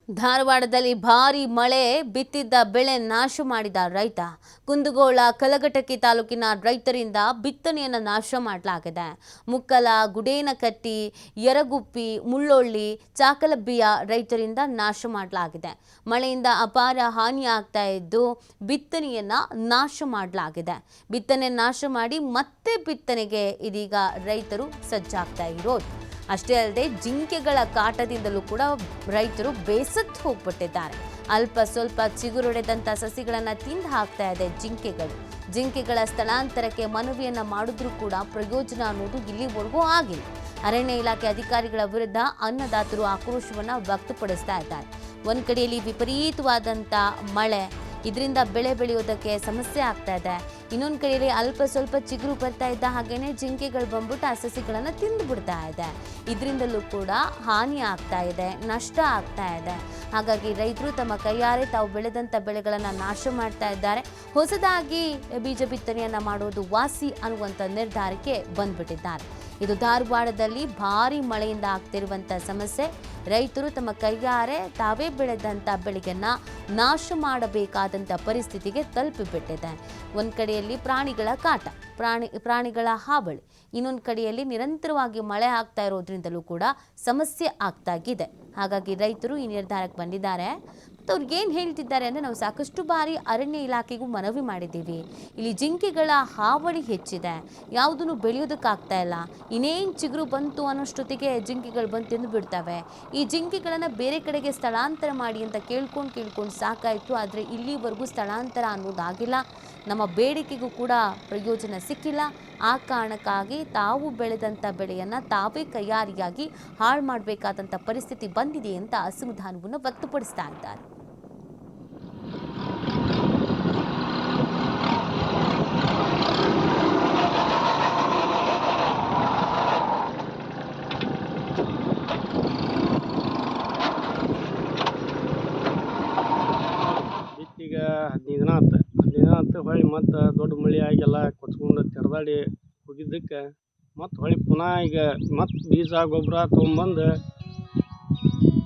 ಧಾರವಾಡದಲ್ಲಿ ಭಾರೀ ಮಳೆ ಬಿತ್ತಿದ್ದ ಬೆಳೆ ನಾಶ ಮಾಡಿದ ರೈತ. ಕುಂದಗೋಳ ಕಲಘಟಕಿ ತಾಲೂಕಿನ ರೈತರಿಂದ ಬಿತ್ತನೆಯನ್ನು ನಾಶ ಮಾಡಲಾಗಿದೆ. ಮುಕ್ಕಲ, ಗುಡೇನಕಟ್ಟಿ, ಯರಗುಪ್ಪಿ, ಮುಳ್ಳೊಳ್ಳಿ, ಚಾಕಲಬ್ಬಿಯ ರೈತರಿಂದ ನಾಶ ಮಾಡಲಾಗಿದೆ. ಮಳೆಯಿಂದ ಅಪಾರ ಹಾನಿಯಾಗ್ತಾ ಇದ್ದು ಬಿತ್ತನೆಯನ್ನ ನಾಶ ಮಾಡಲಾಗಿದೆ. ಬಿತ್ತನೆ ನಾಶ ಮಾಡಿ ಮತ್ತೆ ಬಿತ್ತನೆಗೆ ಇದೀಗ ರೈತರು ಸಜ್ಜಾಗ್ತಾ ಇರೋದು. ಅಷ್ಟೇ ಅಲ್ಲದೆ ಜಿಂಕೆಗಳ ಕಾಟದಿಂದಲೂ ಕೂಡ ರೈತರು ಬೇಸತ್ತು ಹೋಗ್ಬಿಟ್ಟಿದ್ದಾರೆ. ಅಲ್ಪ ಸ್ವಲ್ಪ ಚಿಗುರೊಡೆದಂಥ ಸಸಿಗಳನ್ನು ತಿಂದು ಹಾಕ್ತಾ ಇದೆ ಜಿಂಕೆಗಳ ಸ್ಥಳಾಂತರಕ್ಕೆ ಮನವಿಯನ್ನ ಮಾಡಿದ್ರೂ ಕೂಡ ಪ್ರಯೋಜನ ಅನ್ನೋದು ಇಲ್ಲಿವರೆಗೂ ಆಗಿಲ್ಲ. ಅರಣ್ಯ ಇಲಾಖೆ ಅಧಿಕಾರಿಗಳ ವಿರುದ್ಧ ಅನ್ನದಾತರು ಆಕ್ರೋಶವನ್ನ ವ್ಯಕ್ತಪಡಿಸ್ತಾ ಇದ್ದಾರೆ. ಒಂದ್ ಕಡೆಯಲ್ಲಿ ವಿಪರೀತವಾದಂಥ ಮಳೆ, ಇದರಿಂದ ಬೆಳೆ ಬೆಳೆಯೋದಕ್ಕೆ ಸಮಸ್ಯೆ ಆಗ್ತಾ ಇದೆ. ಇನ್ನೊಂದು ಕಡೆಯಲ್ಲಿ ಅಲ್ಪ ಸ್ವಲ್ಪ ಚಿಗುರು ಬರ್ತಾ ಇದ್ದ ಹಾಗೇನೆ ಜಿಂಕೆಗಳು ಬಂದ್ಬಿಟ್ಟು ಆ ಸಸಿಗಳನ್ನು ತಿಂದು ಬಿಡ್ತಾ ಇದೆ. ಇದರಿಂದಲೂ ಕೂಡ ಹಾನಿ ಆಗ್ತಾ ಇದೆ, ನಷ್ಟ ಆಗ್ತಾ ಇದೆ. ಹಾಗಾಗಿ ರೈತರು ತಮ್ಮ ಕೈಯಾರೆ ತಾವು ಬೆಳೆದಂಥ ಬೆಳೆಗಳನ್ನು ನಾಶ ಮಾಡ್ತಾ ಇದ್ದಾರೆ. ಹೊಸದಾಗಿ ಬೀಜ ಬಿತ್ತನೆಯನ್ನ ಮಾಡೋದು ವಾಸಿ ಅನ್ನುವಂಥ ನಿರ್ಧಾರಕ್ಕೆ ಬಂದ್ಬಿಟ್ಟಿದ್ದಾರೆ. ಇದು ಧಾರವಾಡದಲ್ಲಿ ಭಾರಿ ಮಳೆಯಿಂದ ಆಗ್ತಿರುವಂಥ ಸಮಸ್ಯೆ. ರೈತರು ತಮ್ಮ ಕೈಯಾರೆ ತಾವೇ ಬೆಳೆದಂಥ ಬೆಳೆಯನ್ನ ನಾಶ ಮಾಡಬೇಕಾದಂಥ ಪರಿಸ್ಥಿತಿಗೆ ತಲುಪಿಬಿಟ್ಟಿದೆ. ಒಂದು ಕಡೆಯಲ್ಲಿ ಪ್ರಾಣಿಗಳ ಕಾಟ, ಪ್ರಾಣಿಗಳ ಹಾವಳಿ, ಇನ್ನೊಂದು ಕಡೆಯಲ್ಲಿ ನಿರಂತರವಾಗಿ ಮಳೆ ಆಗ್ತಾ ಇರೋದ್ರಿಂದಲೂ ಕೂಡ ಸಮಸ್ಯೆ ಆಗ್ತಾಗಿದೆ. ಹಾಗಾಗಿ ರೈತರು ಈ ನಿರ್ಧಾರಕ್ಕೆ ಬಂದಿದ್ದಾರೆ. ಅವ್ರು ಏನು ಹೇಳ್ತಿದ್ದಾರೆ ಅಂದರೆ, ನಾವು ಸಾಕಷ್ಟು ಬಾರಿ ಅರಣ್ಯ ಇಲಾಖೆಗೂ ಮನವಿ ಮಾಡಿದ್ದೀವಿ, ಇಲ್ಲಿ ಜಿಂಕೆಗಳ ಹಾವಳಿ ಹೆಚ್ಚಿದೆ, ಯಾವುದನ್ನು ಬೆಳೆಯೋದಕ್ಕಾಗ್ತಾ ಇಲ್ಲ, ಇನ್ನೇನು ಚಿಗುರು ಬಂತು ಅನ್ನೋಷ್ಟೊತ್ತಿಗೆ ಜಿಂಕೆಗಳು ಬಂದು ತಿಂದು ಬಿಡ್ತವೆ. ಈ ಜಿಂಕೆಗಳನ್ನು ಬೇರೆ ಕಡೆಗೆ ಸ್ಥಳಾಂತರ ಮಾಡಿ ಅಂತ ಕೇಳ್ಕೊಂಡು ಸಾಕಾಯಿತು. ಆದರೆ ಇಲ್ಲಿವರೆಗೂ ಸ್ಥಳಾಂತರ ಅನ್ನೋದಾಗಿಲ್ಲ. ನಮ್ಮ ಬೇಡಿಕೆಗೂ ಕೂಡ ಪ್ರಯೋಜನ ಸಿಕ್ಕಿಲ್ಲ. ಆ ಕಾರಣಕ್ಕಾಗಿ ತಾವು ಬೆಳೆದಂಥ ಬೆಳೆಯನ್ನು ತಾವೇ ಕೈಯಾರಿಯಾಗಿ ಹಾಳು ಮಾಡಬೇಕಾದಂಥ ಪರಿಸ್ಥಿತಿ ಬಂದಿದೆ ಅಂತ ಅಸಮಾಧಾನವನ್ನು ವ್ಯಕ್ತಪಡಿಸ್ತಾ ಇದ್ದಾರೆ. ಈಗ 15 ದಿನ ಆತು ಹೊಳ್ಳಿ ಮತ್ತು ದೊಡ್ಡ ಮಳೆ ಆಗಿ ಎಲ್ಲ ಕೊಚ್ಕೊಂಡು ತೆರೆದಾಡಿ ಹೋಗಿದ್ದಕ್ಕೆ ಮತ್ತು ಹೊಳ್ಳಿ ಪುನಃ ಈಗ ಮತ್ತು ಬೀಜ ಗೊಬ್ಬರ ತೊಗೊಂಬಂದು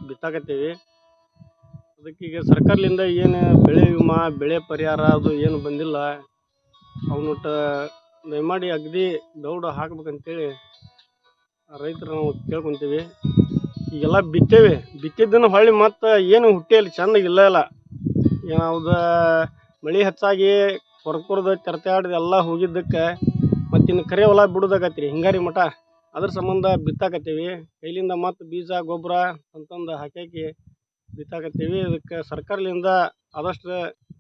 ಬಿತ್ತಾಕತ್ತೀವಿ. ಅದಕ್ಕೀಗ ಸರ್ಕಾರದಿಂದ ಏನು ಬೆಳೆ ವಿಮಾ, ಬೆಳೆ ಪರಿಹಾರ ಅದು ಏನು ಬಂದಿಲ್ಲ. ಅವನೊಟ್ಟ ದಯಮಾಡಿ ಅಗದಿ ದೌಡ ಹಾಕ್ಬೇಕಂತೇಳಿ ರೈತರು ನಾವು ಕೇಳ್ಕೊತೀವಿ. ಈಗೆಲ್ಲ ಬಿತ್ತಿದ್ದನ್ನು ಹೊಳ್ಳಿ ಮತ್ತು ಏನು ಹುಟ್ಟಿಯಲ್ಲಿ ಚೆಂದಾಗಿಲ್ಲ. ಯಾವ್ದು ಮಳೆ ಹೆಚ್ಚಾಗಿ ಕೊರದು ತೆರತಾಡ್ದು ಎಲ್ಲ ಹೋಗಿದ್ದಕ್ಕೆ ಮತ್ತು ಇನ್ನು ಕರೆ ಹೊಲ ಬಿಡೋದಾಗತ್ರಿ ಹಿಂಗಾರಿ ಮಠ. ಅದ್ರ ಸಂಬಂಧ ಬಿತ್ತಾಕತ್ತೀವಿ. ಕೈಲಿಂದ ಮತ್ತು ಬೀಜ ಗೊಬ್ಬರ ಅಂತಂದು ಹಾಕಿ ಬಿತ್ತಾಕತ್ತೀವಿ. ಇದಕ್ಕೆ ಸರ್ಕಾರದಿಂದ ಆದಷ್ಟು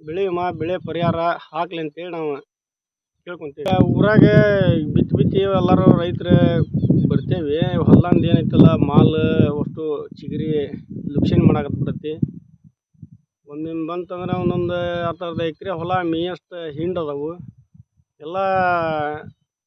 ಬೆಳೆ ವಿಮಾ, ಬೆಳೆ ಪರಿಹಾರ ಹಾಕ್ಲಿ ಅಂತೇಳಿ ನಾವು ಕೇಳ್ಕೊತೀವಿ. ಊರಾಗ ಬಿತ್ತಿ ಎಲ್ಲರೂ ರೈತರು ಬರ್ತೇವೆ. ಹೊಲ್ದಂದು ಏನೈತಲ್ಲ ಮಾಲ್ ಅಷ್ಟು ಚಿಗರಿ ಲುಕ್ಷಣೆ ಮಾಡಾಕತ್ಬಿಡತ್ತಿ. ಒಮ್ಮೆ ಬಂತಂದ್ರೆ ಒಂದೊಂದು 10 ಎಕರೆ ಹೊಲ ಮೇಯಷ್ಟು ಹಿಂಡದವು. ಎಲ್ಲ